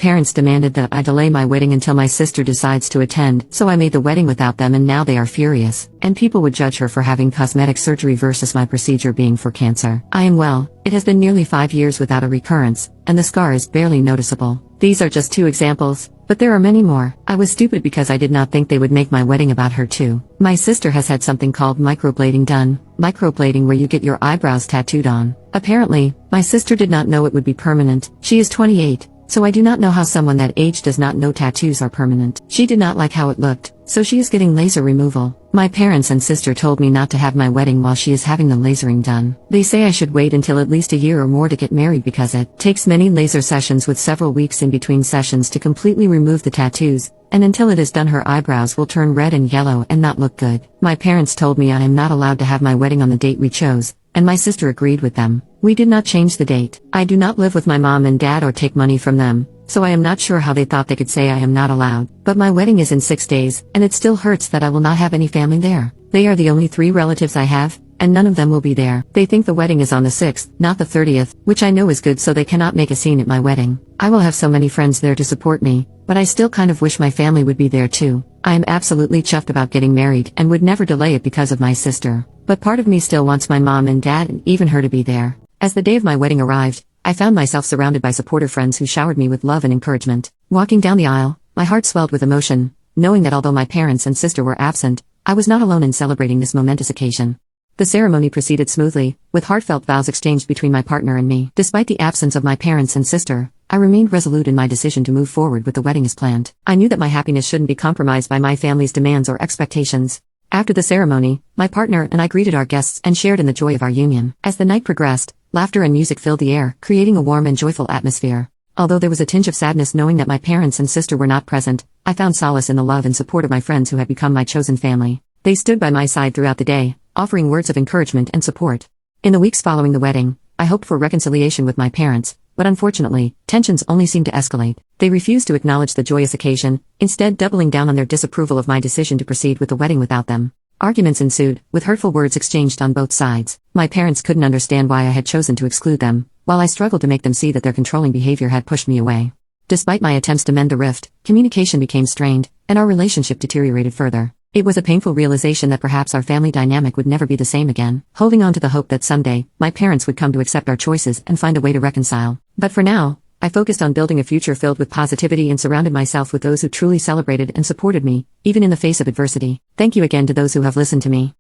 Parents demanded that I delay my wedding until my sister decides to attend, so I made the wedding without them, and now they are furious. And people would judge her for having cosmetic surgery versus my procedure being for cancer. I am well. It has been nearly 5 years without a recurrence, and the scar is barely noticeable. These are just 2 examples, but there are many more. I was stupid because I did not think they would make my wedding about her too. My sister has had something called microblading done. Microblading, where you get your eyebrows tattooed on. Apparently, my sister did not know it would be permanent. She is 28. So I do not know how someone that age does not know tattoos are permanent. She did not like how it looked, so she is getting laser removal. My parents and sister told me not to have my wedding while she is having the lasering done. They say I should wait until at least a year or more to get married because it takes many laser sessions with several weeks in between sessions to completely remove the tattoos, and until it is done her eyebrows will turn red and yellow and not look good. My parents told me I am not allowed to have my wedding on the date we chose, and my sister agreed with them. We did not change the date. I do not live with my mom and dad or take money from them, so I am not sure how they thought they could say I am not allowed. But my wedding is in 6 days, and it still hurts that I will not have any family there. They are the only 3 relatives I have, and none of them will be there. They think the wedding is on the 6th, not the 30th, which I know is good so they cannot make a scene at my wedding. I will have so many friends there to support me, but I still kind of wish my family would be there too. I am absolutely chuffed about getting married and would never delay it because of my sister. But part of me still wants my mom and dad and even her to be there. As the day of my wedding arrived, I found myself surrounded by supportive friends who showered me with love and encouragement. Walking down the aisle, my heart swelled with emotion, knowing that although my parents and sister were absent, I was not alone in celebrating this momentous occasion. The ceremony proceeded smoothly, with heartfelt vows exchanged between my partner and me. Despite the absence of my parents and sister, I remained resolute in my decision to move forward with the wedding as planned. I knew that my happiness shouldn't be compromised by my family's demands or expectations. After the ceremony, my partner and I greeted our guests and shared in the joy of our union. As the night progressed, laughter and music filled the air, creating a warm and joyful atmosphere. Although there was a tinge of sadness knowing that my parents and sister were not present, I found solace in the love and support of my friends who had become my chosen family. They stood by my side throughout the day, offering words of encouragement and support. In the weeks following the wedding, I hoped for reconciliation with my parents, but unfortunately, tensions only seemed to escalate. They refused to acknowledge the joyous occasion, instead doubling down on their disapproval of my decision to proceed with the wedding without them. Arguments ensued, with hurtful words exchanged on both sides. My parents couldn't understand why I had chosen to exclude them, while I struggled to make them see that their controlling behavior had pushed me away. Despite my attempts to mend the rift, communication became strained, and our relationship deteriorated further. It was a painful realization that perhaps our family dynamic would never be the same again, holding on to the hope that someday, my parents would come to accept our choices and find a way to reconcile. But for now, I focused on building a future filled with positivity and surrounded myself with those who truly celebrated and supported me, even in the face of adversity. Thank you again to those who have listened to me.